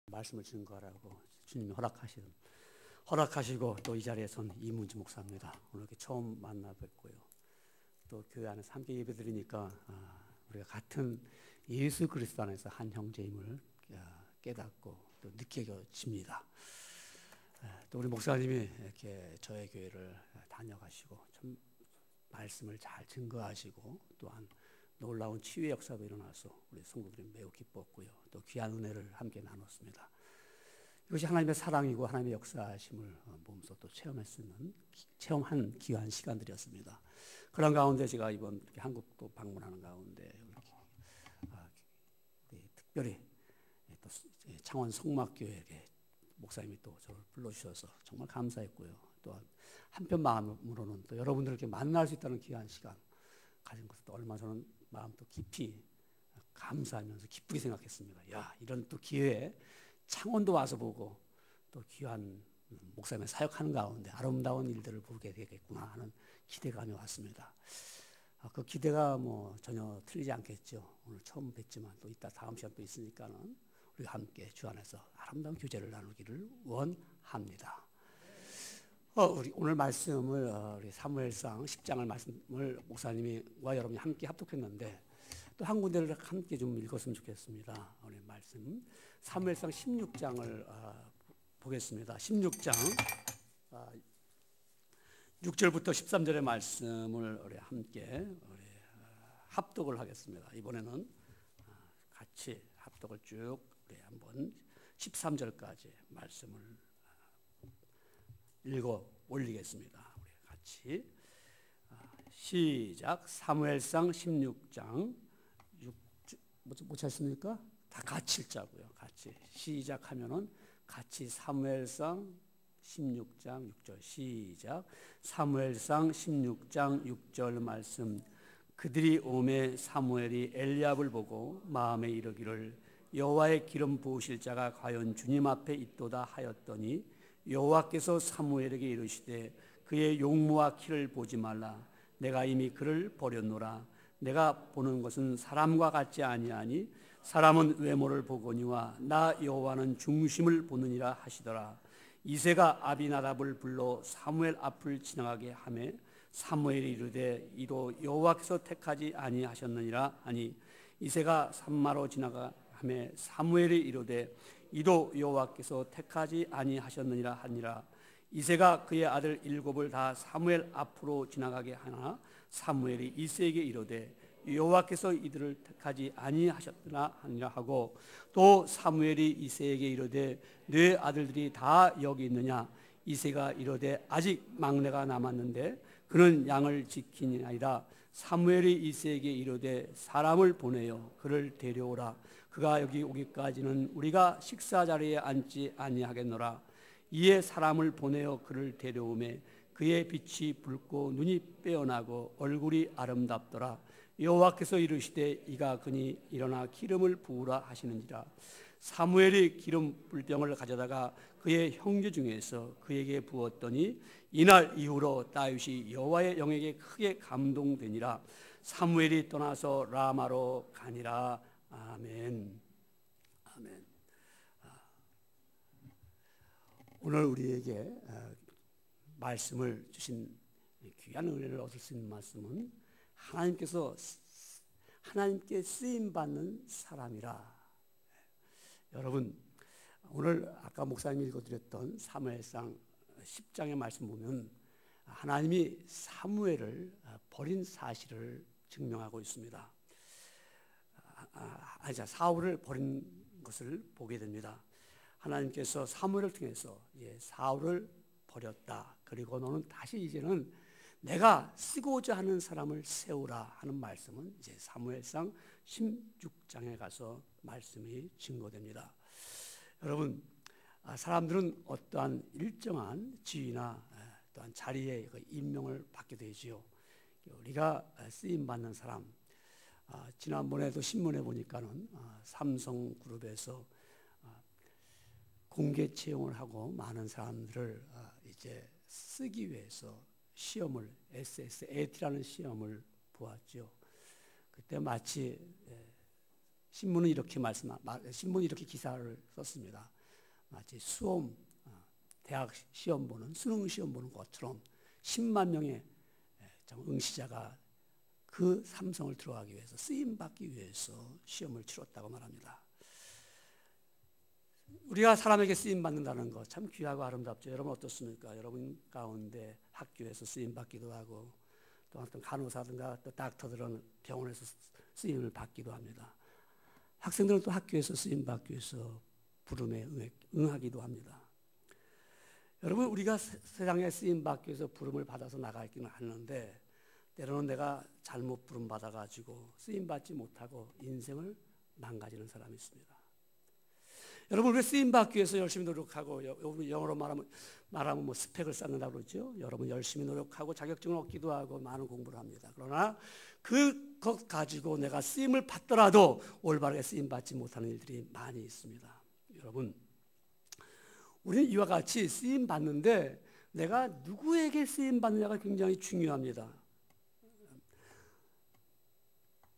말씀을 증거하라고 주님이 허락하시고 또 이 자리에 선 이문주 목사입니다. 오늘 이렇게 처음 만나 뵙고요. 또 교회 안에서 함께 예배드리니까 우리가 같은 예수 그리스도 안에서 한 형제임을 깨닫고 또 느껴집니다. 또 우리 목사님이 이렇게 저의 교회를 다녀가시고 참 말씀을 잘 증거하시고 또한 놀라운 치유의 역사도 일어나서 우리 성도들이 매우 기뻤고요. 또 귀한 은혜를 함께 나눴습니다. 이것이 하나님의 사랑이고 하나님의 역사심을 몸소 또 체험한 귀한 시간들이었습니다. 그런 가운데 제가 이번 이렇게 한국도 방문하는 가운데 특별히 또 창원 성막교회에 목사님이 또 저를 불러주셔서 정말 감사했고요. 또 한편 마음으로는 또 여러분들을 이렇게 만날 수 있다는 귀한 시간 가진 것도 얼마나 저는 마음 또 깊이 감사하면서 기쁘게 생각했습니다. 야, 이런 또 기회에 창원도 와서 보고 또 귀한 목사님의 사역하는 가운데 아름다운 일들을 보게 되겠구나 하는 기대감이 왔습니다. 그 기대가 전혀 틀리지 않겠죠. 오늘 처음 뵙지만 또 이따 다음 시간 또 있으니까는 우리가 함께 주 안에서 아름다운 교제를 나누기를 원합니다. 우리 오늘 말씀을 우리 사무엘상 10장을 말씀을 목사님과 여러분이 함께 합독했는데 또 한 군데를 함께 좀 읽었으면 좋겠습니다. 우리 말씀 사무엘상 16장을 보겠습니다. 16장 6절부터 13절의 말씀을 우리 함께 합독을 하겠습니다. 이번에는 같이 합독을 쭉 우리 한번 13절까지 말씀을 읽어 올리겠습니다. 우리 같이 시작. 사무엘상 16장 못 찾습니까? 다 같이 읽자고요. 같이 시작하면은 같이 사무엘상 16장 6절 시작. 사무엘상 16장 6절 말씀. 그들이 오매 사무엘이 엘리압을 보고 마음에 이르기를 여호와의 기름 부으실 자가 과연 주님 앞에 있도다 하였더니 여호와께서 사무엘에게 이르시되 그의 용모와 키를 보지 말라. 내가 이미 그를 버렸노라. 내가 보는 것은 사람과 같지 아니하니 사람은 외모를 보거니와 나 여호와는 중심을 보느니라 하시더라. 이새가 아비나답을 불러 사무엘 앞을 지나가게 하매 사무엘이 이르되 이도 여호와께서 택하지 아니하셨느니라 하니 이새가 산마로 지나가 하매 사무엘이 이르되 이도 여호와께서 택하지 아니하셨느니라 하니라. 이새가 그의 아들 7을 다 사무엘 앞으로 지나가게 하나 사무엘이 이새에게 이르되 여호와께서 이들을 택하지 아니하셨느냐 하니라 하고 또 사무엘이 이새에게 이르되 네 아들들이 다 여기 있느냐. 이새가 이르되 아직 막내가 남았는데 그는 양을 지키니이다. 사무엘이 이새에게 이르되 사람을 보내어 그를 데려오라. 그가 여기 오기까지는 우리가 식사 자리에 앉지 아니하겠노라. 이에 사람을 보내어 그를 데려오매 그의 빛이 붉고 눈이 빼어나고 얼굴이 아름답더라. 여호와께서 이르시되 이가 그니 일어나 기름을 부으라 하시는지라. 사무엘이 기름 불병을 가져다가 그의 형제 중에서 그에게 부었더니 이날 이후로 다윗이 여호와의 영에게 크게 감동되니라. 사무엘이 떠나서 라마로 가니라. 아멘. 아멘. 오늘 우리에게 말씀을 주신 귀한 은혜를 얻을 수 있는 말씀은 하나님께 쓰임받는 사람이라. 여러분 오늘 아까 목사님이 읽어드렸던 사무엘상 10장의 말씀 보면 하나님이 사무엘을 버린 사실을 증명하고 있습니다. 사울을 버린 것을 보게 됩니다. 하나님께서 사무엘을 통해서 사울을 버렸다. 그리고 너는 다시 이제는 내가 쓰고자 하는 사람을 세우라 하는 말씀은 이제 사무엘상 16장에 가서 말씀이 증거됩니다. 여러분 사람들은 어떠한 일정한 지위나 또한 자리에 임명을 받게 되지요. 우리가 쓰임받는 사람, 지난번에도 신문에 보니까는 삼성그룹에서 공개 채용을 하고 많은 사람들을 이제 쓰기 위해서 시험을 SSAT라는 시험을 보았죠. 그때 마치 신문이 이렇게 기사를 썼습니다. 마치 대학 시험 보는 수능 시험 보는 것처럼 10만 명의 응시자가 그 삼성을 들어가기 위해서 쓰임 받기 위해서 시험을 치렀다고 말합니다. 우리가 사람에게 쓰임 받는다는 것 참 귀하고 아름답죠. 여러분 어떻습니까? 여러분 가운데 학교에서 쓰임 받기도 하고 또 어떤 간호사든가 또 닥터들은 병원에서 쓰임을 받기도 합니다. 학생들은 또 학교에서 쓰임 받기 위해서 부름에 응하기도 합니다. 여러분 우리가 세상에 쓰임 받기 위해서 부름을 받아서 나가기는 하는데 때로는 내가 잘못 부름 받아가지고 쓰임 받지 못하고 인생을 망가지는 사람이 있습니다. 여러분 우리 쓰임 받기 위해서 열심히 노력하고 영어로 말하면 뭐 스펙을 쌓는다고 그러죠. 여러분 열심히 노력하고 자격증을 얻기도 하고 많은 공부를 합니다. 그러나 그것 가지고 내가 쓰임을 받더라도 올바르게 쓰임 받지 못하는 일들이 많이 있습니다. 여러분 우리는 이와 같이 쓰임 받는데 내가 누구에게 쓰임 받느냐가 굉장히 중요합니다.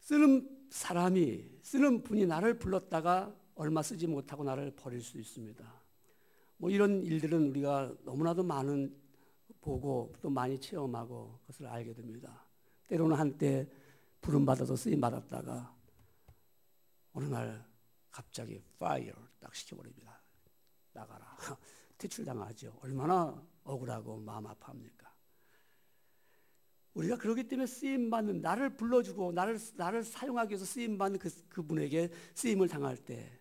쓰는 분이 나를 불렀다가 얼마 쓰지 못하고 나를 버릴 수 있습니다. 뭐 이런 일들은 우리가 너무나도 많은 보고 또 많이 체험하고 그것을 알게 됩니다. 때로는 한때 부름받아서 쓰임 받았다가 어느 날 갑자기 파이어 딱 시켜버립니다. 나가라. 퇴출당하죠. 얼마나 억울하고 마음 아파합니까? 우리가 그러기 때문에 쓰임받는 나를 불러주고 나를 사용하기 위해서 쓰임받는 그분에게 쓰임을 당할 때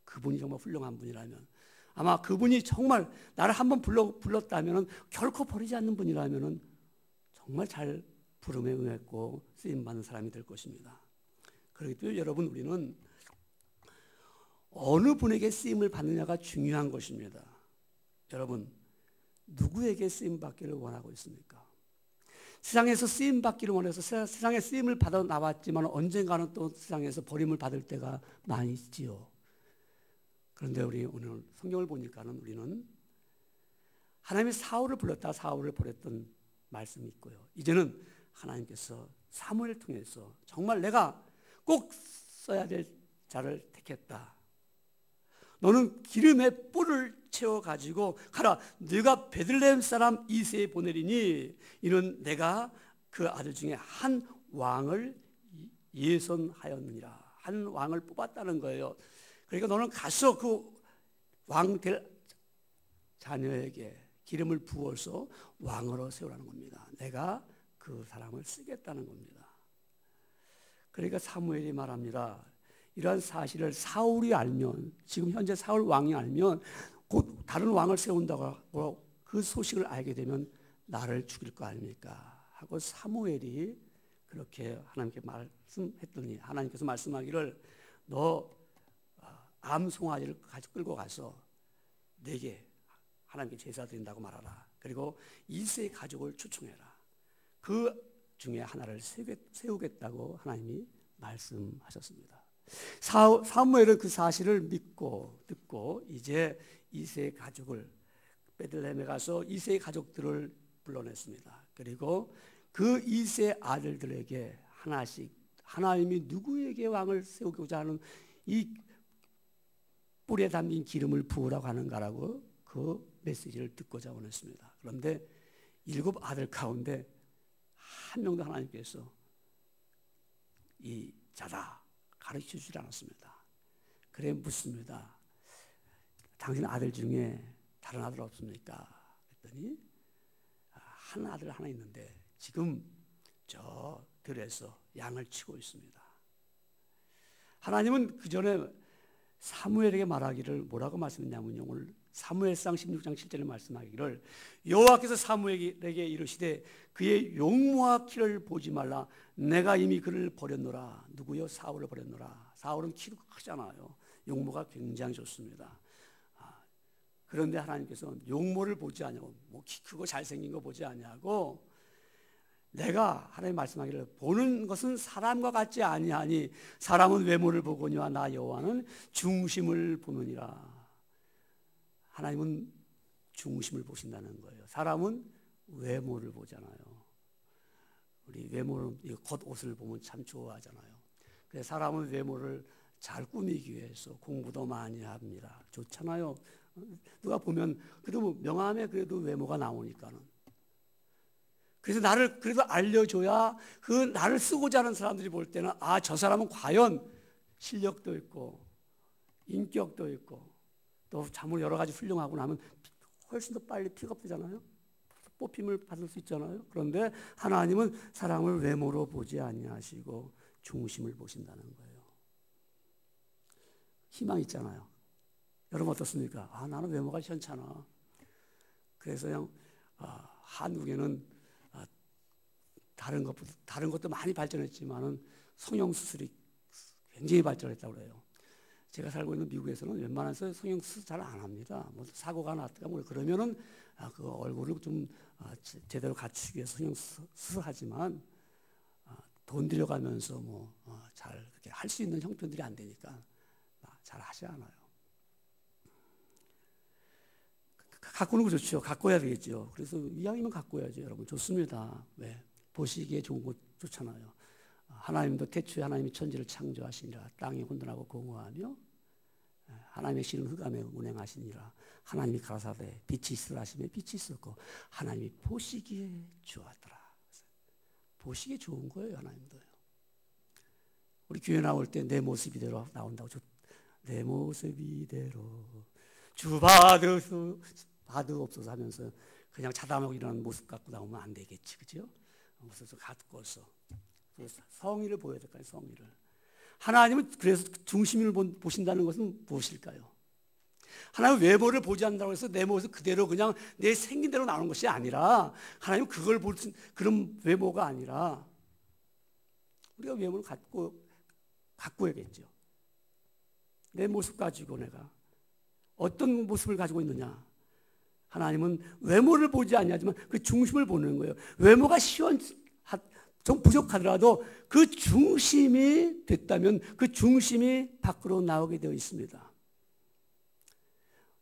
그분이 정말 훌륭한 분이라면 아마 그분이 정말 나를 한번 불렀다면 결코 버리지 않는 분이라면 정말 잘 부름에 응했고 쓰임받는 사람이 될 것입니다. 그렇기 때문에 여러분 우리는 어느 분에게 쓰임을 받느냐가 중요한 것입니다. 여러분 누구에게 쓰임받기를 원하고 있습니까? 세상에서 쓰임받기를 원해서 세상에 쓰임을 받아 나왔지만 언젠가는 또 세상에서 버림을 받을 때가 많이 있지요. 그런데 우리 오늘 성경을 보니까는 우리는 하나님이 사울을 불렀다 사울을 버렸던 말씀이 있고요. 이제는 하나님께서 사무엘을 통해서 정말 내가 꼭 써야 될 자를 택했다. 너는 기름에 뿔을 채워가지고 가라. 네가 베들레헴 사람 이새에 보내리니 이는 내가 그 아들 중에 한 왕을 예선하였느니라. 한 왕을 뽑았다는 거예요. 그러니까 너는 가서 그 왕 될 자녀에게 기름을 부어서 왕으로 세우라는 겁니다. 내가 그 사람을 쓰겠다는 겁니다. 그러니까 사무엘이 말합니다. 이러한 사실을 사울이 알면 지금 현재 사울 왕이 알면 곧 다른 왕을 세운다고 그 소식을 알게 되면 나를 죽일 거 아닙니까? 하고 사무엘이 그렇게 하나님께 말씀했더니 하나님께서 말씀하기를 너 암송아지를 끌고 가서 내게 하나님께 제사 드린다고 말하라. 그리고 이새의 가족을 초청해라. 그 중에 하나를 세우겠다고 하나님이 말씀하셨습니다. 사무엘은 그 사실을 믿고 듣고 이제 이새의 가족을 베들레헴에 가서 이새의 가족들을 불러냈습니다. 그리고 그 이새의 아들들에게 하나씩 하나님이 누구에게 왕을 세우고자 하는 이 뿔에 담긴 기름을 부으라고 하는가라고 그 메시지를 듣고자 원했습니다. 그런데 7 아들 가운데 한 명도 하나님께서 이 자다 가르쳐 주지 않았습니다. 그래 묻습니다. 당신 아들 중에 다른 아들 없습니까? 그랬더니 한 아들 하나 있는데 지금 저 들에서 양을 치고 있습니다. 하나님은 그 전에 사무엘에게 말하기를 뭐라고 말씀했냐면요. 오늘 사무엘상 16장 7절에 말씀하기를 여호와께서 사무엘에게 이르시되 그의 용모와 키를 보지 말라. 내가 이미 그를 버렸노라. 누구요? 사울을 버렸노라. 사울은 키도 크잖아요. 용모가 굉장히 좋습니다. 그런데 하나님께서 용모를 보지 아니하고 뭐 키 크고 잘생긴 거 보지 아니하고 내가 하나님 말씀하기를 보는 것은 사람과 같지 아니하니 사람은 외모를 보거니와 나 여호와는 중심을 보느니라. 하나님은 중심을 보신다는 거예요. 사람은 외모를 보잖아요. 우리 외모는 겉옷을 보면 참 좋아하잖아요. 그래서 사람은 외모를 잘 꾸미기 위해서 공부도 많이 합니다. 좋잖아요. 누가 보면 그래도 뭐 명함에 그래도 외모가 나오니까는. 그래서 나를 그래도 알려줘야 그 나를 쓰고자 하는 사람들이 볼 때는 아, 저 사람은 과연 실력도 있고 인격도 있고 또 참으로 여러 가지 훌륭하고 나면 훨씬 더 빨리 픽업되잖아요. 뽑힘을 받을 수 있잖아요. 그런데 하나님은 사람을 외모로 보지 아니하시고 중심을 보신다는 거예요. 희망 있잖아요. 여러분 어떻습니까? 아, 나는 외모가 괜찮아. 그래서 그냥 한국에는 다른 것도 많이 발전했지만은 성형수술이 굉장히 발전했다고 그래요. 제가 살고 있는 미국에서는 웬만해서 성형수술 잘 안 합니다. 뭐 사고가 났다가 뭐 그러면은 그 얼굴을 좀 제대로 갖추기 위해서 성형수술하지만 돈 들여가면서 뭐 잘 그렇게 할 수 있는 형편들이 안 되니까 잘 하지 않아요. 가꾸는 거 좋죠. 가꿔야 되겠죠. 그래서 이왕이면 가꿔야죠, 여러분. 좋습니다. 왜? 보시기에 좋은 거 좋잖아요. 하나님도 태초에 하나님이 천지를 창조하시니라 땅이 혼돈하고 공허하며 하나님의 실은 흑암에 운행하시니라 하나님이 가라사대 빛이 있으라 하시며 빛이 있었고 하나님이 보시기에 좋았더라. 보시기에 좋은 거예요, 하나님도요. 우리 교회 나올 때 내 모습 이대로 나온다고. 내 모습 이대로 주 받으옵소서 하면서 그냥 자담하고 일어나는 모습 갖고 나오면 안 되겠지, 그죠? 모습을 갖고서 성의를 보여야 될까요? 성의를. 하나님은 그래서 중심을 보신다는 것은 무엇일까요? 하나님 외모를 보지 않는다고 해서 내 모습 그대로 그냥 내 생긴 대로 나오는 것이 아니라 하나님은 그걸 보신 그런 외모가 아니라 우리가 외모를 가꾸어야겠죠. 내 모습 가지고 내가 어떤 모습을 가지고 있느냐. 하나님은 외모를 보지 않냐지만 그 중심을 보는 거예요. 외모가 좀 부족하더라도 그 중심이 됐다면 그 중심이 밖으로 나오게 되어 있습니다.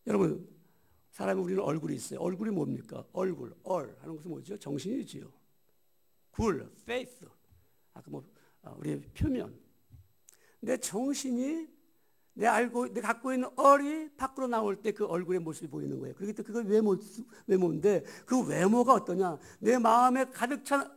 여러분, 우리는 얼굴이 있어요. 얼굴이 뭡니까? 얼굴, 하는 것은 뭐죠? 정신이지요. faith. 아까 우리의 표면. 내 정신이 내가 갖고 있는 얼이 밖으로 나올 때 그 얼굴의 모습이 보이는 거예요. 그렇기 때문에 그게 외모인데 그 외모가 어떠냐? 내 마음에 가득 찬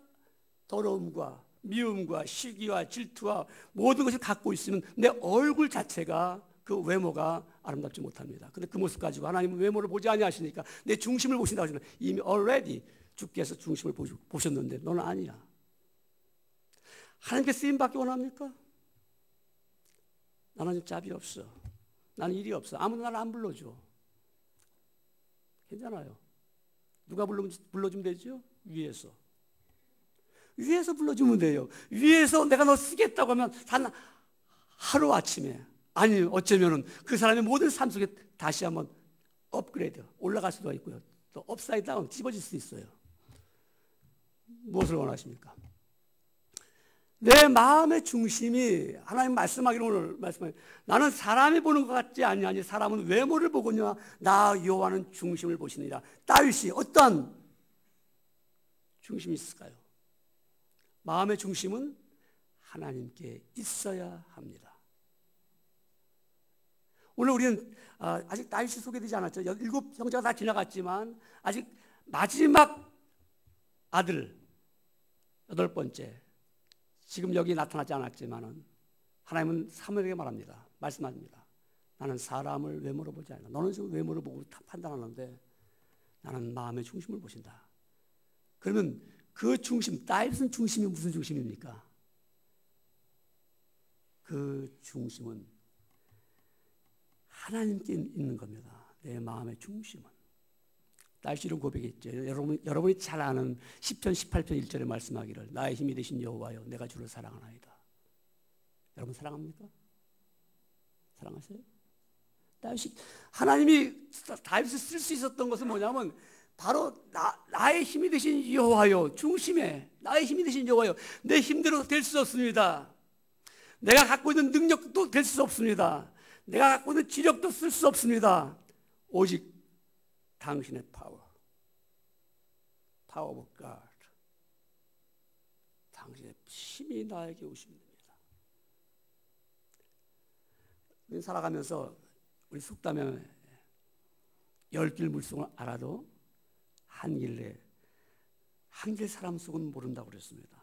더러움과 미움과 시기와 질투와 모든 것을 갖고 있으면 내 얼굴 자체가 그 외모가 아름답지 못합니다. 그런데 그 모습 가지고 하나님은 외모를 보지 아니하시니까 내 중심을 보신다고 하시는 이미 already 주께서 중심을 보셨는데 너는 아니야. 하나님께 쓰임 받기 원합니까? 나는 짭이 없어. 나는 일이 없어. 아무도 나를 안 불러줘. 괜찮아요. 누가 불러주면 되죠? 위에서 불러주면 돼요. 위에서 내가 너 쓰겠다고 하면 단 하루아침에 아니 어쩌면은 그 사람의 모든 삶 속에 다시 한번 업그레이드 올라갈 수도 있고요. 또 업사이드 다운 뒤집어질 수도 있어요. 무엇을 원하십니까? 내 마음의 중심이 하나님 말씀하기로 오늘 말씀하기 나는 사람이 보는 것 같지 아니하니 사람은 외모를 보거니와 나 여호와는 중심을 보시느니라. 다윗이 어떤 중심이 있을까요? 마음의 중심은 하나님께 있어야 합니다. 오늘 우리는 아직 다윗이 소개되지 않았죠. 7 형제가 다 지나갔지만 아직 마지막 아들 8번째 지금 여기 나타나지 않았지만은 하나님은 사무엘에게 말합니다. 말씀합니다. 나는 사람을 외모로 보지 않는다. 너는 지금 외모를 보고 판단하는데 나는 마음의 중심을 보신다. 그러면 그 중심, 다윗은 중심이 무슨 중심입니까? 그 중심은 하나님께 있는 겁니다. 내 마음의 중심은. 다윗이 이런 고백했죠. 여러분이 잘 아는 10편 18편 1절에 말씀하기를 나의 힘이 되신 여호와여 내가 주를 사랑하나이다. 여러분 사랑합니까? 사랑하세요? 하나님이 다윗을 쓸 수 있었던 것은 뭐냐면 바로 나의 힘이 되신 여호와여 중심에 나의 힘이 되신 여호와여 내 힘대로 될 수 없습니다. 내가 갖고 있는 능력도 될 수 없습니다. 내가 갖고 있는 지력도 쓸 수 없습니다. 오직 당신의 파워 오브 갓 당신의 힘이 나에게 오시면 됩니다. 우리 살아가면서 우리 속담에 10길 물속을 알아도 한 길 사람 속은 모른다고 그랬습니다.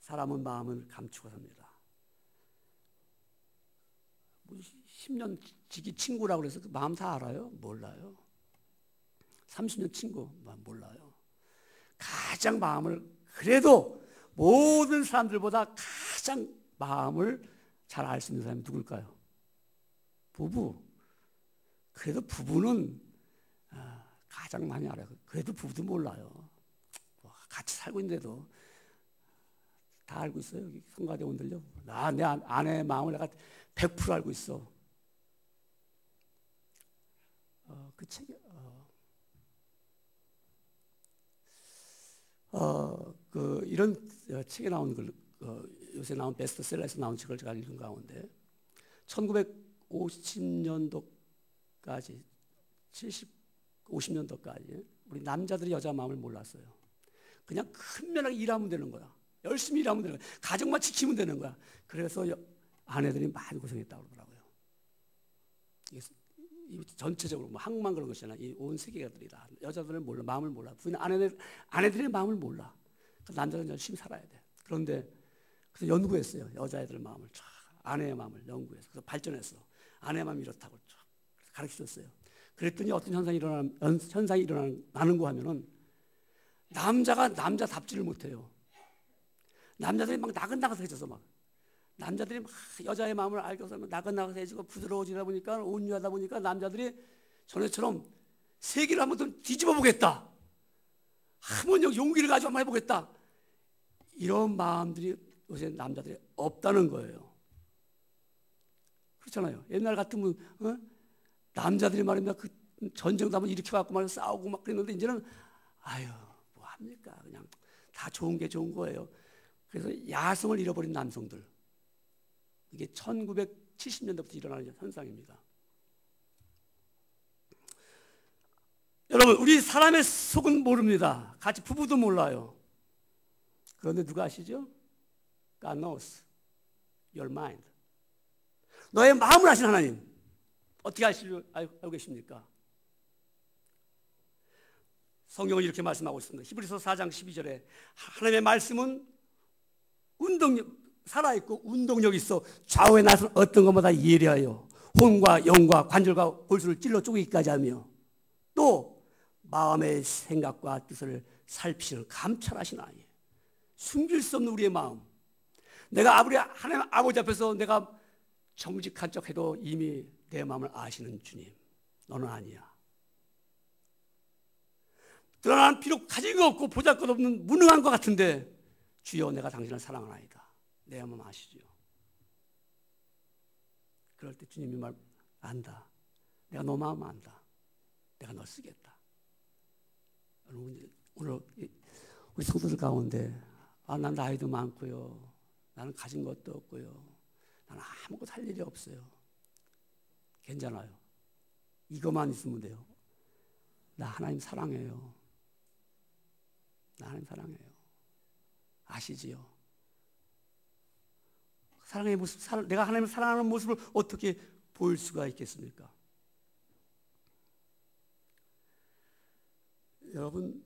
사람은 마음을 감추고 삽니다. 10년 지기 친구라고 그래서 그 마음 다 알아요? 몰라요. 30년 친구 몰라요. 가장 마음을, 그래도 모든 사람들보다 가장 마음을 잘 알 수 있는 사람이 누굴까요? 부부. 그래도 부부는 가장 많이 알아요. 그래도 부부도 몰라요. 같이 살고 있는데도 다 알고 있어요. 여기 성가대원들요. 내 아내의 마음을 내가 100% 알고 있어. 그 책이 이런 책에 나온 걸, 요새 나온 베스트셀러에서 나온 책을 제가 읽은 가운데 1950년도까지 50년도까지 우리 남자들이 여자 마음을 몰랐어요. 그냥 큰면하게 일하면 되는 거야. 열심히 일하면 되는 거야. 가정만 지키면 되는 거야. 그래서 아내들이 많이 고생했다고 그러더라고요. 전체적으로 뭐 한국만 그런 것이잖아. 이 온 세계가들이 다 여자들은 몰라, 마음을 몰라. 부인 아내들의 마음을 몰라. 남자는 열심히 살아야 돼. 그런데 그래서 연구했어요. 여자애들 마음을 쫙, 아내의 마음을 연구해서 그래서 발전했어. 아내의 마음이 이렇다고 쫙 가르쳐줬어요. 그랬더니 어떤 현상이 일어나는 거 하면은 남자가 남자답지를 못해요. 남자들이 막 나긋나긋해져서 막 남자들이 막 여자의 마음을 알고서 나긋나긋해지고 부드러워지다 보니까 온유하다 보니까 남자들이 전에처럼 세계를 한번 더 뒤집어 보겠다. 한번 용기를 가지고 한번 해보겠다. 이런 마음들이 요새 남자들이 없다는 거예요. 그렇잖아요. 옛날 같으면 남자들이 말입니다. 그 전쟁도 한번 일으켜갖고 막 싸우고 막 그랬는데 이제는 아유 뭐 합니까? 그냥 다 좋은 게 좋은 거예요. 그래서 야성을 잃어버린 남성들. 이게 1970년대부터 일어나는 현상입니다. 여러분, 우리 사람의 속은 모릅니다. 같이 부부도 몰라요. 그런데 누가 아시죠? God knows your mind. 너의 마음을 아시는 하나님. 어떻게 알고 계십니까? 성경은 이렇게 말씀하고 있습니다. 히브리서 4장 12절에 하나님의 말씀은 살아있고 운동력이 있어 좌우에 나선 어떤 것보다 예리하여 혼과 영과 관절과 골수를 찔러 쪼개기까지 하며 또 마음의 생각과 뜻을 살피시는 감찰하시나니 숨길 수 없는 우리의 마음. 내가 하나님 아버지 앞에서 내가 정직한 척해도 이미 내 마음을 아시는 주님, 너는 아니야. 그러나 비록 가진 거 없고 보잘것없는 무능한 것 같은데 주여 내가 당신을 사랑하나이다. 내 마음 아시죠? 그럴 때 주님이 안다. 내가 너 마음 안다. 내가 너 쓰겠다. 오늘 우리 성도들 가운데 난 나이도 많고요. 나는 가진 것도 없고요. 나는 아무것도 할 일이 없어요. 괜찮아요. 이것만 있으면 돼요. 나 하나님 사랑해요. 나 하나님 사랑해요. 아시지요? 사랑의 모습, 내가 하나님을 사랑하는 모습을 어떻게 보일 수가 있겠습니까? 여러분,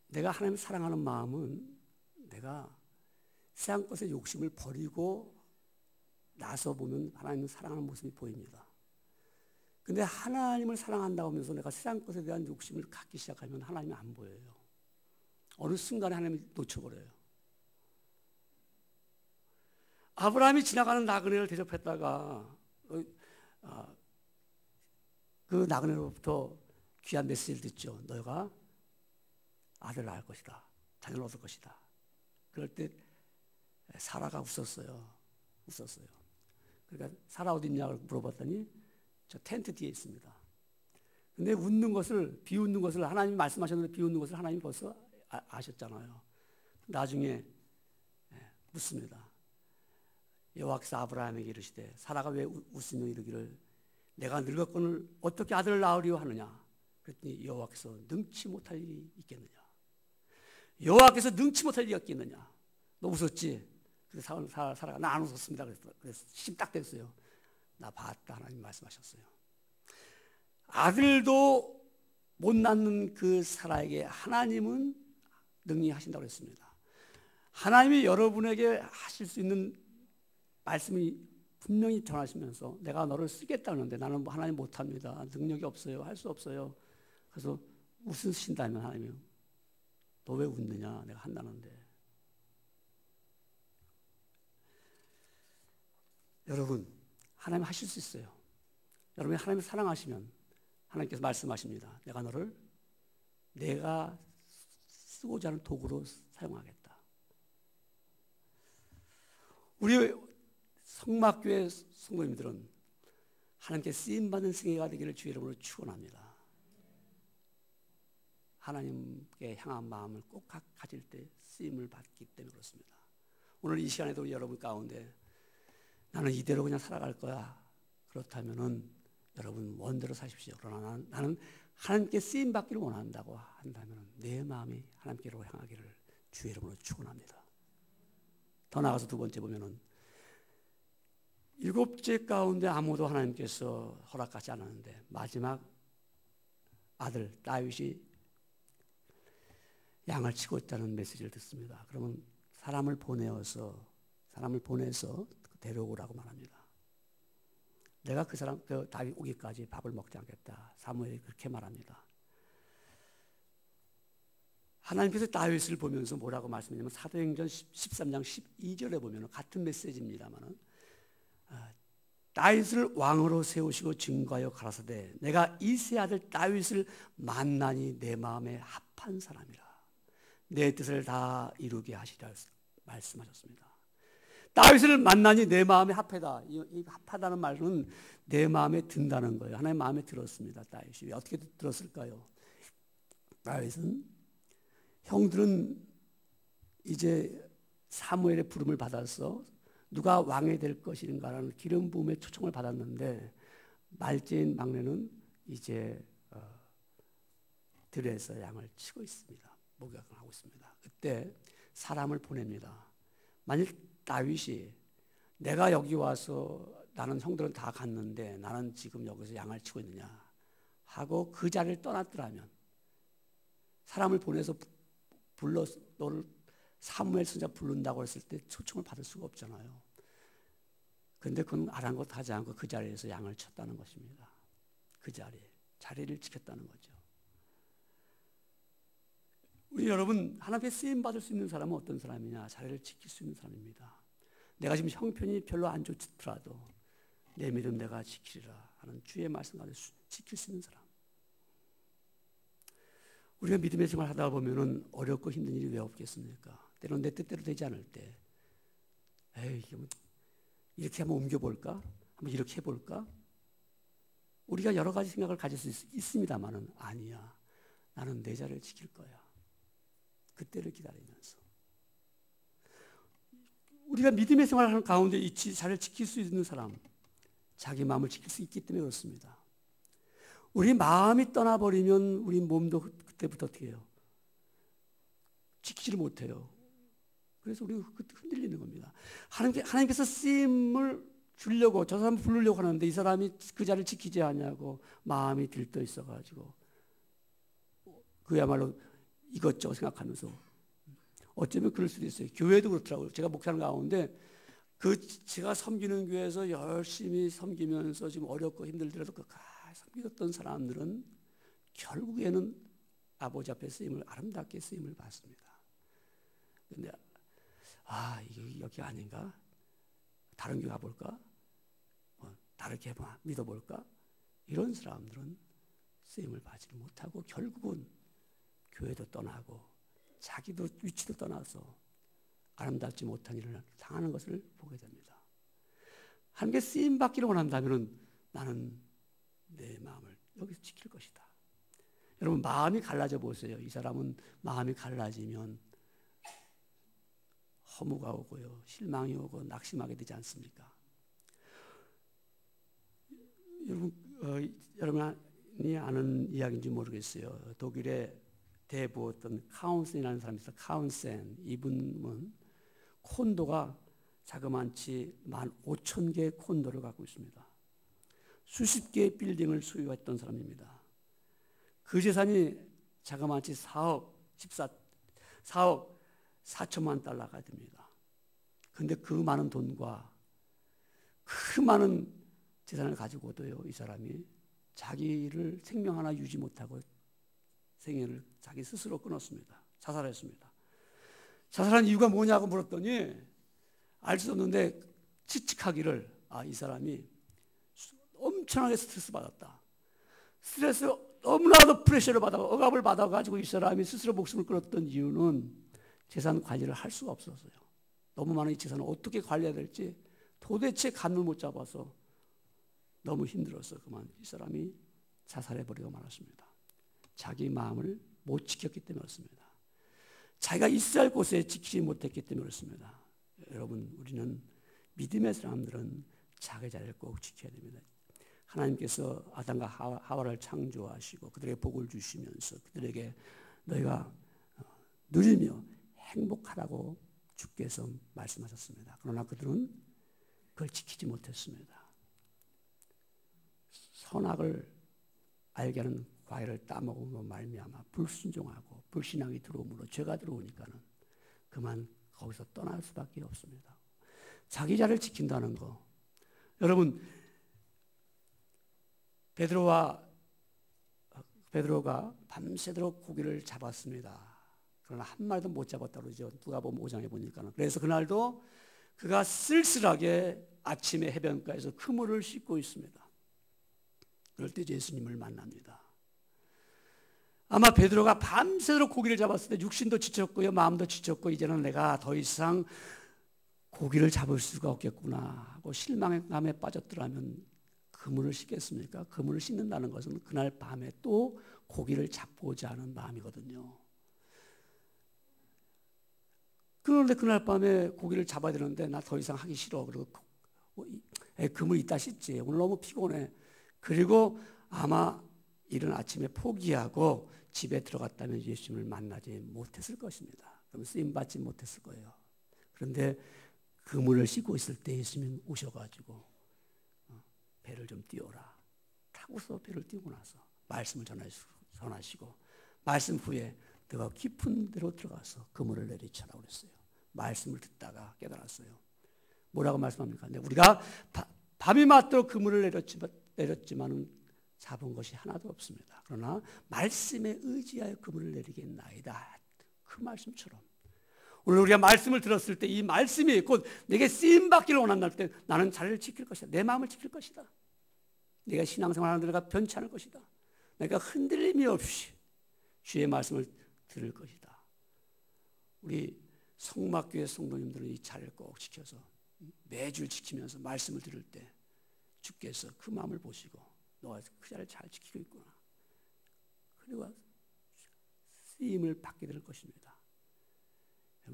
내가 하나님을 사랑하는 마음은 내가 세상 것의 욕심을 버리고 나서 보면 하나님을 사랑하는 모습이 보입니다. 근데 하나님을 사랑한다고 하면서 내가 세상 것에 대한 욕심을 갖기 시작하면 하나님이 안 보여요. 어느 순간에 하나님을 놓쳐버려요. 아브라함이 지나가는 나그네를 대접했다가 그 나그네로부터 귀한 메시지를 듣죠. 너가 아들을 낳을 것이다. 자녀를 얻을 것이다. 그럴 때 사라가 웃었어요. 그러니까 사라 어디 있냐고 물어봤더니 저 텐트 뒤에 있습니다. 근데 비웃는 것을 하나님이 말씀하셨는데 비웃는 것을 하나님이 벌써 아셨잖아요. 나중에 묻습니다. 여호와께서 아브라함에게 이르시되 사라가 왜 웃으며 이르기를 내가 늙었거늘 어떻게 아들을 낳으려 하느냐. 그랬더니 여호와께서 능치 못할 일이 있겠느냐. 여호와께서 능치 못할 일이 있겠느냐. 너 웃었지? 그래서 사라가 나 안 웃었습니다. 그래서 시집 딱 됐어요. 나 봤다. 하나님 말씀하셨어요. 아들도 못 낳는 그 사라에게 하나님은 능히 하신다고 했습니다. 하나님이 여러분에게 하실 수 있는 말씀이 분명히 전하시면서 내가 너를 쓰겠다는데 나는 하나님 못합니다. 능력이 없어요. 할 수 없어요. 그래서 웃으신다면 하나님이 너 왜 웃느냐? 내가 한다는데. 여러분, 하나님 하실 수 있어요. 여러분이 하나님을 사랑하시면 하나님께서 말씀하십니다. 내가 쓰고자 하는 도구로 사용하겠다. 우리 성막교회 성도님들은 하나님께 쓰임받는 생애가 되기를 주의 이름으로 축원합니다. 하나님께 향한 마음을 꼭 가질 때 쓰임을 받기 때문에 그렇습니다. 오늘 이 시간에도 여러분 가운데 나는 이대로 그냥 살아갈 거야. 그렇다면은 여러분 원대로 사십시오. 그러나 나는 하나님께 쓰임 받기를 원한다고 한다면 내 마음이 하나님께로 향하기를 주의 이름으로 축원합니다. 더 나아가서 두 번째 보면은 7째 가운데 아무도 하나님께서 허락하지 않았는데 마지막 아들 다윗이 양을 치고 있다는 메시지를 듣습니다. 그러면 사람을 보내서 데려오라고 말합니다. 내가 그 다윗 오기까지 밥을 먹지 않겠다. 사무엘이 그렇게 말합니다. 하나님께서 다윗을 보면서 뭐라고 말씀하냐면 사도행전 13장 12절에 보면 같은 메시지입니다만 다윗을 왕으로 세우시고 증거하여 가라사대 내가 이세 아들 다윗을 만나니 내 마음에 합한 사람이라 내 뜻을 다 이루게 하시리라 말씀하셨습니다. 다윗을 만나니 내 마음에 합하다. 이 합하다는 말은 내 마음에 든다는 거예요. 하나님 마음에 들었습니다. 다윗이 어떻게 들었을까요? 다윗은 형들은 이제 사무엘의 부름을 받아서 누가 왕이 될 것인가라는 기름 부음의 초청을 받았는데 말째인 막내는 이제 들에서 양을 치고 있습니다. 목욕을 하고 있습니다. 그때 사람을 보냅니다. 만일 다윗이 내가 여기 와서 나는 형들은 다 갔는데 나는 지금 여기서 양을 치고 있느냐 하고 그 자리를 떠났더라면 사람을 보내서 불러서 너를 사무엘 선지자 부른다고 했을 때 초청을 받을 수가 없잖아요. 그런데 그건 아랑곳하지 않고 그 자리에서 양을 쳤다는 것입니다. 그 자리를 지켰다는 거죠. 우리 여러분 하나님께 쓰임받을 수 있는 사람은 어떤 사람이냐? 자리를 지킬 수 있는 사람입니다. 내가 지금 형편이 별로 안 좋더라도 내 믿음 내가 지키리라 하는 주의 말씀 가지고 지킬 수 있는 사람. 우리가 믿음의 생활을 하다 보면은 어렵고 힘든 일이 왜 없겠습니까? 때로는 내 뜻대로 되지 않을 때 이렇게 한번 옮겨볼까? 한번 이렇게 해볼까? 우리가 여러 가지 생각을 가질 수 있습니다만은 아니야. 나는 내 자리를 지킬 거야. 그때를 기다리면서 우리가 믿음의 생활을 하는 가운데 이 자리를 지킬 수 있는 사람 자기 마음을 지킬 수 있기 때문에 그렇습니다. 우리 마음이 떠나버리면 우리 몸도 그때부터 어떻게 해요? 지키지를 못해요. 그래서 우리가 흔들리는 겁니다. 하나님께서 쓰임을 주려고 저 사람 부르려고 하는데 이 사람이 그 자리를 지키지 않냐고 마음이 들떠 있어가지고 그야말로 이것저것 생각하면서 어쩌면 그럴 수도 있어요. 교회도 그렇더라고요. 제가 목사하는 가운데 제가 섬기는 교회에서 열심히 섬기면서 지금 어렵고 힘들더라도 섬기던 사람들은 결국에는 아버지 앞에 쓰임을 아름답게 쓰임을 받습니다. 그런데 이게 여기 아닌가? 다른 교회 가볼까? 다르게 믿어볼까? 이런 사람들은 쓰임을 받지 못하고 결국은 교회도 떠나고 자기도 위치도 떠나서 아름답지 못한 일을 당하는 것을 보게 됩니다. 하나님께 쓰임 받기를 원한다면 나는 내 마음을 여기서 지킬 것이다. 여러분 마음이 갈라져 보세요. 이 사람은 마음이 갈라지면 허무가 오고요. 실망이 오고 낙심하게 되지 않습니까? 여러분이 아는 이야기인지 모르겠어요. 독일의 대부었던 카운센이라는 사람이 있어요. 카운센. 이분은 콘도가 자그만치 15,000개의 콘도를 갖고 있습니다. 수십 개의 빌딩을 소유했던 사람입니다. 그 재산이 자그마치 4억 4천만 달러가 됩니다. 그런데 그 많은 돈과 그 많은 재산을 가지고도요, 이 사람이 자기를 생명 하나 유지 못하고 생애를 자기 스스로 끊었습니다. 자살했습니다. 자살한 이유가 뭐냐고 물었더니 알 수 없는데 치칙하기를 이 사람이 엄청나게 스트레스 받았다. 스트레스 너무나도 프레셔를 받아 억압을 받아가지고 이 사람이 스스로 목숨을 끊었던 이유는 재산 관리를 할 수가 없었어요. 너무 많은 이 재산을 어떻게 관리해야 될지 도대체 감을 못 잡아서 너무 힘들어서 그만 이 사람이 자살해버리고 말았습니다. 자기 마음을 못 지켰기 때문에 그렇습니다. 자기가 있어야 할 곳에 지키지 못했기 때문에 그렇습니다. 여러분, 우리는 믿음의 사람들은 자기 자리를 꼭 지켜야 됩니다. 하나님께서 아담과 하와를 창조하시고 그들에게 복을 주시면서 그들에게 너희가 누리며 행복하라고 주께서 말씀하셨습니다. 그러나 그들은 그걸 지키지 못했습니다. 선악을 알게 하는 과일을 따먹음으로 말미암아 불순종하고 불신앙이 들어오므로 죄가 들어오니까는 그만 거기서 떠날 수밖에 없습니다. 자기 자리를 지킨다는 거, 여러분, 베드로가 밤새도록 고기를 잡았습니다. 그러나 한 마리도 못 잡았다고 그러죠. 누가복음 5장에 보니까는. 그래서 그날도 그가 쓸쓸하게 아침에 해변가에서 그물을 씻고 있습니다. 그럴 때 예수님을 만납니다. 아마 베드로가 밤새도록 고기를 잡았을 때 육신도 지쳤고요, 마음도 지쳤고 이제는 내가 더 이상 고기를 잡을 수가 없겠구나 하고 실망감에 빠졌더라면 그물을 씻겠습니까? 그물을 씻는다는 것은 그날 밤에 또 고기를 잡고자 하는 마음이거든요. 그런데 그날 밤에 고기를 잡아야 되는데 나 더 이상 하기 싫어. 그리고 그물 이따 씻지. 오늘 너무 피곤해. 그리고 아마 이른 아침에 포기하고 집에 들어갔다면 예수님을 만나지 못했을 것입니다. 그럼 쓰임받지 못했을 거예요. 그런데 그물을 씻고 있을 때 예수님이 오셔가지고 배를 좀 띄워라. 타고서 배를 띄우고 나서 말씀을 전하시고 말씀 후에 내가 깊은 데로 들어가서 그물을 내리쳐라고 그랬어요. 말씀을 듣다가 깨달았어요. 뭐라고 말씀합니까? 우리가 밤이 맞도록 그물을 내렸지만은 잡은 것이 하나도 없습니다. 그러나 말씀에 의지하여 그물을 내리겠나이다. 그 말씀처럼 오늘 우리가 말씀을 들었을 때 이 말씀이 곧 내게 쓰임받기를 원한다 할 때 나는 자리를 지킬 것이다. 내 마음을 지킬 것이다. 내가 신앙생활하는 데가 변치 않을 것이다. 내가 흔들림이 없이 주의 말씀을 들을 것이다. 우리 성막교회 성도님들은 이 자리를 꼭 지켜서 매주 지키면서 말씀을 들을 때 주께서 그 마음을 보시고 너가 그 자리를 잘 지키고 있구나. 그리고 쓰임을 받게 될 것입니다.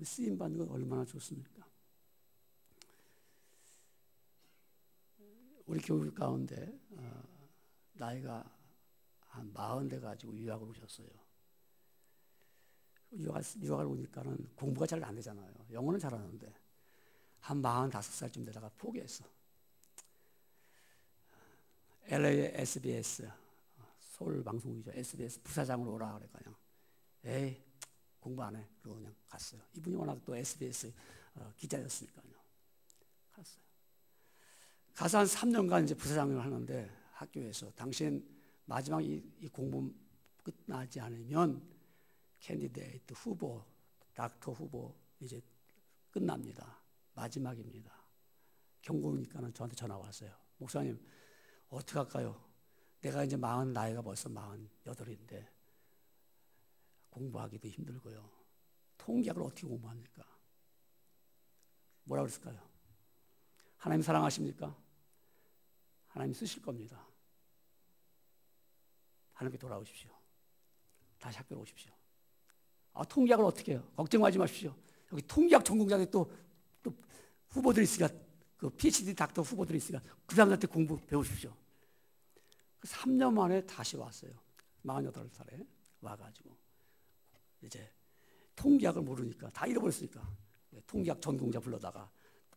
쓰임 받는 건 얼마나 좋습니까? 우리 교회 가운데 나이가 한 40대 가지고 유학을 오셨어요. 유학을 오니까는 공부가 잘 안 되잖아요. 영어는 잘하는데 한 45살쯤 되다가 포기했어. LA SBS 서울 방송국이죠. SBS 부사장으로 오라 그랬거든요. 에이 공부 안 해. 그러고 그냥 갔어요. 이분이 워낙 또 SBS 기자였으니까요. 갔어요. 가서 한 3년간 이제 부사장을 하는데 학교에서 당신 마지막 이 공부 끝나지 않으면 캔디데이트 후보, 닥터 후보 이제 끝납니다. 마지막입니다. 경고니까는 저한테 전화 왔어요. 목사님 어떻게 할까요? 내가 이제 나이가 벌써 48인데 공부하기도 힘들고요. 통계학을 어떻게 공부합니까? 뭐라고 그랬을까요? 하나님 사랑하십니까? 하나님 쓰실 겁니다. 하나님께 돌아오십시오. 다시 학교로 오십시오. 통계학을 어떻게 해요? 걱정하지 마십시오. 여기 통계학 전공자들 또 후보들이 있으니까 그 PhD 닥터 후보들이 있으니까 그 사람들한테 공부 배우십시오. 3년 만에 다시 왔어요. 48살에 와가지고 이제 통계학을 모르니까 다 잃어버렸으니까 통계학 전공자 불러다가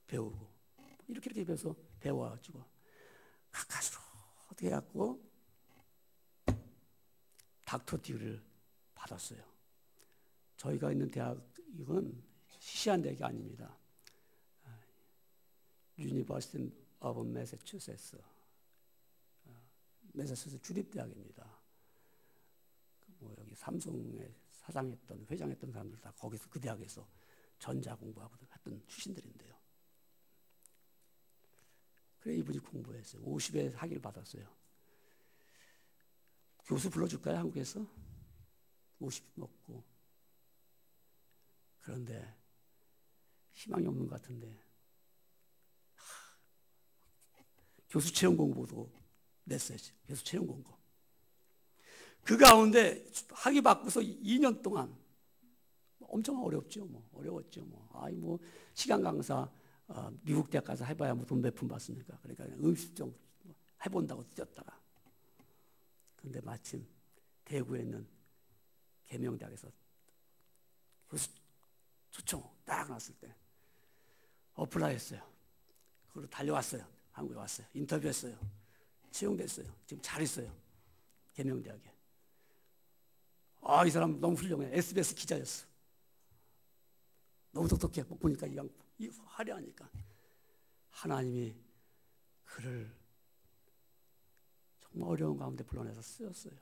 배우고 이렇게 배워서 배워가지고 가까스로 어떻게 해갖고 닥터 디그리를 받았어요. 저희가 있는 대학은 시시한 대학이 아닙니다. 유니버시티 오브 매사추세츠, 매사추세츠 주립대학입니다. 뭐 여기 삼성에 사장했던, 회장했던 사람들 다 거기서 그 대학에서 전자 공부하고 했던 출신들인데요. 그래 이분이 공부했어요. 50에 학위를 받았어요. 교수 불러줄까요? 한국에서? 50 먹고. 그런데 희망이 없는 것 같은데 교수 채용 공고도 냈어요. 교수 채용 공고. 그 가운데 학위 받고서 2년 동안 엄청 어렵죠. 뭐 어려웠죠. 뭐 시간 강사 미국 대학 가서 해봐야 뭐 돈 몇 푼 받습니까? 그러니까 음식 좀 해본다고 뛰었다가 근데 마침 대구에 있는 계명대학에서 교수 초청 딱 났을 때 어플라이 했어요. 그걸로 달려왔어요. 한국에 왔어요. 인터뷰했어요. 채용됐어요. 지금 잘 있어요. 계명대학에. 이 사람 너무 훌륭해. SBS 기자였어. 너무 똑똑해. 보니까 이 화려하니까. 하나님이 그를 정말 어려운 가운데 불러내서 쓰였어요.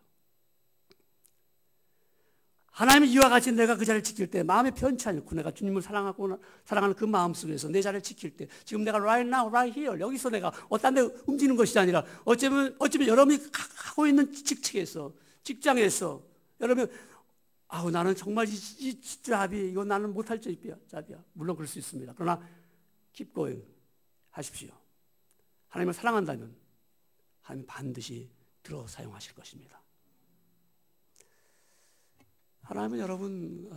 하나님이 이와 같이 내가 그 자리를 지킬 때 마음이 편치 않고 내가 주님을 사랑하는 그 마음 속에서 내 자리를 지킬 때 지금 내가 right now, right here 여기서 내가 어떤 데 움직이는 것이 아니라 어쩌면 여러분이 하고 있는 직책에서 직장에서 여러분 나는 정말 이 잡이 이거 나는 못할 잡이야. 물론 그럴 수 있습니다. 그러나 keep going 하십시오. 하나님을 사랑한다면 하나님 반드시 들어 사용하실 것입니다. 하나님은 여러분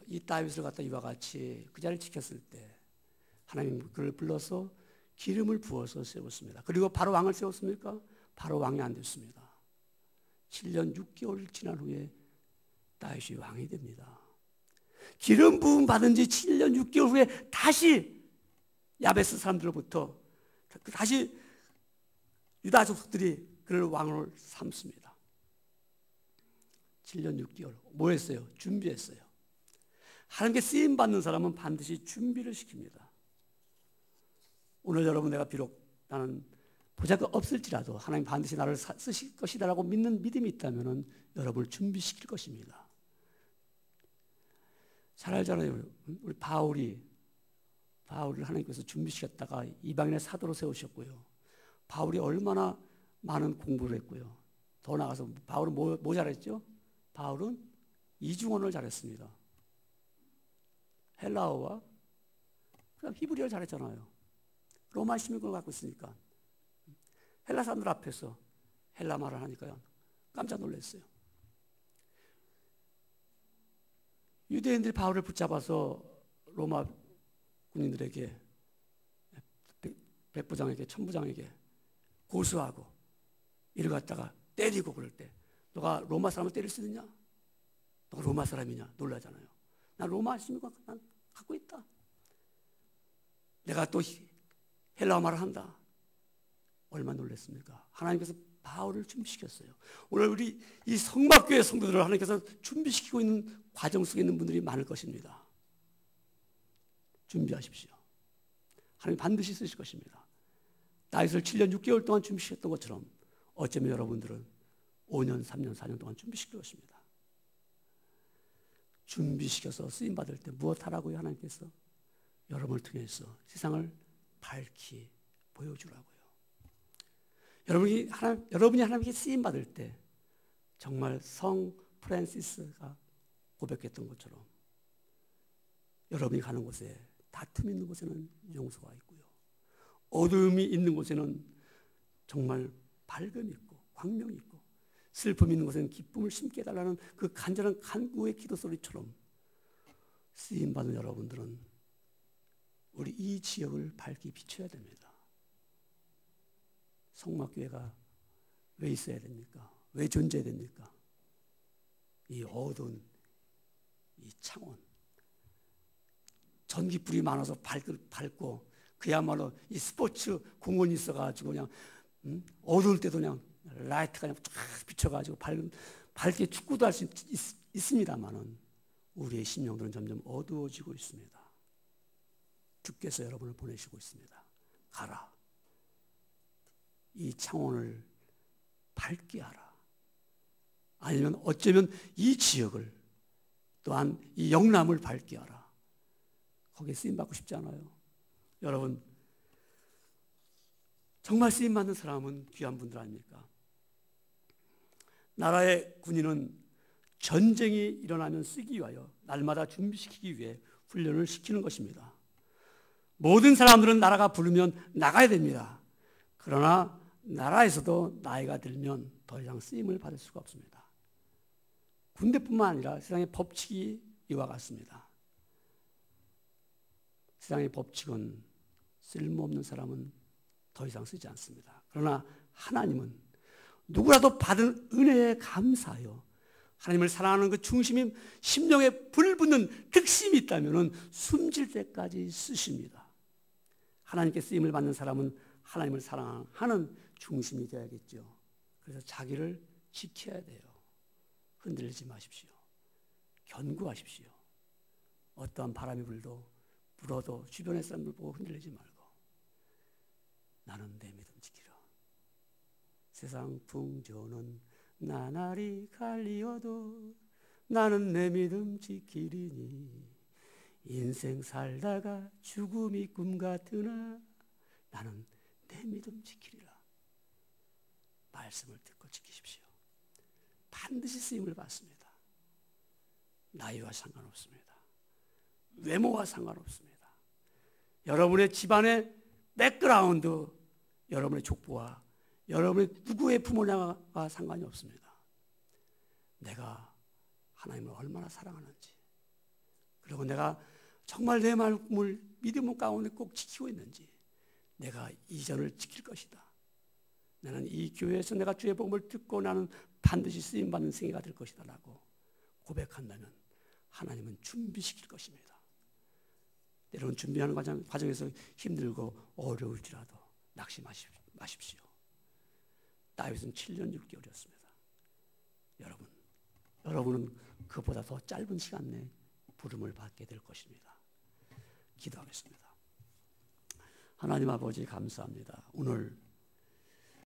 이 다윗을 갖다 이와 같이 그 자리를 지켰을 때 하나님 그를 불러서 기름을 부어서 세웠습니다. 그리고 바로 왕을 세웠습니까? 바로 왕이 안 됐습니다. 7년 6개월 지난 후에 다윗이 왕이 됩니다. 기름 부음 받은 지 7년 6개월 후에 다시 야베스 사람들로부터 다시 유다 족속들이 그를 왕으로 삼습니다. 7년 6개월 뭐 했어요? 준비했어요. 하나님께 쓰임받는 사람은 반드시 준비를 시킵니다. 오늘 여러분 내가 비록 나는 보잘것 없을지라도 하나님 반드시 나를 쓰실 것이다라고 믿는 믿음이 있다면 여러분을 준비시킬 것입니다. 잘 알잖아요. 우리 바울을 하나님께서 준비시켰다가 이방인의 사도로 세우셨고요. 바울이 얼마나 많은 공부를 했고요. 더 나아가서 바울은 뭐 잘했죠? 바울은 이중언어를 잘했습니다. 헬라어와 그다음 히브리어를 잘했잖아요. 로마 시민권을 갖고 있으니까 헬라 사람들 앞에서 헬라 말을 하니까요. 깜짝 놀랐어요. 유대인들이 바울을 붙잡아서 로마 군인들에게 백부장에게 천부장에게 고소하고 이를 갖다가 때리고 그럴 때 너가 로마 사람을 때릴 수 있느냐? 너가 로마 사람이냐? 놀라잖아요. 난 로마 시민권 난 갖고 있다. 내가 또 헬라어 말을 한다. 얼마나 놀랐습니까? 하나님께서 바울을 준비시켰어요. 오늘 우리 이 성막교회 성도들을 하나님께서 준비시키고 있는 과정 속에 있는 분들이 많을 것입니다. 준비하십시오. 하나님 반드시 쓰실 것입니다. 다윗을 7년 6개월 동안 준비시켰던 것처럼 어쩌면 여러분들은 5년, 3년, 4년 동안 준비시킬 것입니다. 준비시켜서 쓰임받을 때 무엇하라고요? 하나님께서 여러분을 통해서 세상을 밝히 보여주라고요. 여러분이 하나님께 쓰임받을 때 정말 성 프란시스가 고백했던 것처럼 여러분이 가는 곳에 다툼이 있는 곳에는 용서가 있고요. 어두움이 있는 곳에는 정말 밝음이 있고 광명이 있고 슬픔이 있는 곳에는 기쁨을 심게 해달라는 그 간절한 간구의 기도 소리처럼 쓰임받은 여러분들은 우리 이 지역을 밝히 비춰야 됩니다. 성막교회가 왜 있어야 됩니까? 왜 존재해야 됩니까? 이 어두운 이 창원 전기불이 많아서 밝고 그야말로 이 스포츠 공원이 있어가지고 그냥 어두울 때도 그냥 라이트가 쫙 비춰가지고 밝게 축구도 할 수 있습니다만은 우리의 심령들은 점점 어두워지고 있습니다. 주께서 여러분을 보내시고 있습니다. 가라. 이 창원을 밝게 하라. 아니면 어쩌면 이 지역을 또한 이 영남을 밝게 하라. 거기에 쓰임받고 싶지 않아요? 여러분, 정말 쓰임받는 사람은 귀한 분들 아닙니까? 나라의 군인은 전쟁이 일어나면 쓰기 위하여 날마다 준비시키기 위해 훈련을 시키는 것입니다. 모든 사람들은 나라가 부르면 나가야 됩니다. 그러나 나라에서도 나이가 들면 더 이상 쓰임을 받을 수가 없습니다. 군대뿐만 아니라 세상의 법칙이 이와 같습니다. 세상의 법칙은 쓸모없는 사람은 더 이상 쓰지 않습니다. 그러나 하나님은 누구라도 받은 은혜에 감사하여 하나님을 사랑하는 그 중심인 심령에 불붙는 특심이 있다면 숨질 때까지 쓰십니다. 하나님께 쓰임을 받는 사람은 하나님을 사랑하는 중심이 되어야겠죠. 그래서 자기를 지켜야 돼요. 흔들리지 마십시오. 견고하십시오. 어떠한 바람이 불어도 주변의 사람들 보고 흔들리지 말고 나는 내 믿음 지키라. 세상 풍조는 나날이 갈리어도 나는 내 믿음 지키리니 인생 살다가 죽음이 꿈 같으나 나는 내 믿음 지키리라. 말씀을 듣고 지키십시오. 반드시 쓰임을 받습니다. 나이와 상관없습니다. 외모와 상관없습니다. 여러분의 집안의 백그라운드, 여러분의 족보와 여러분의 누구의 부모냐와 상관이 없습니다. 내가 하나님을 얼마나 사랑하는지, 그리고 내가 정말 내 마음을 믿음 가운데 꼭 지키고 있는지, 내가 이전을 지킬 것이다. 나는 이 교회에서 내가 주의 복음을 듣고 나는 반드시 쓰임받는 생애가 될 것이다 라고 고백한다면 하나님은 준비시킬 것입니다. 때로는 준비하는 과정에서 힘들고 어려울지라도 낙심하십시오. 다윗은 7년 6개월이었습니다. 여러분은 그보다 더 짧은 시간 내에 부름을 받게 될 것입니다. 기도하겠습니다. 하나님 아버지 감사합니다. 오늘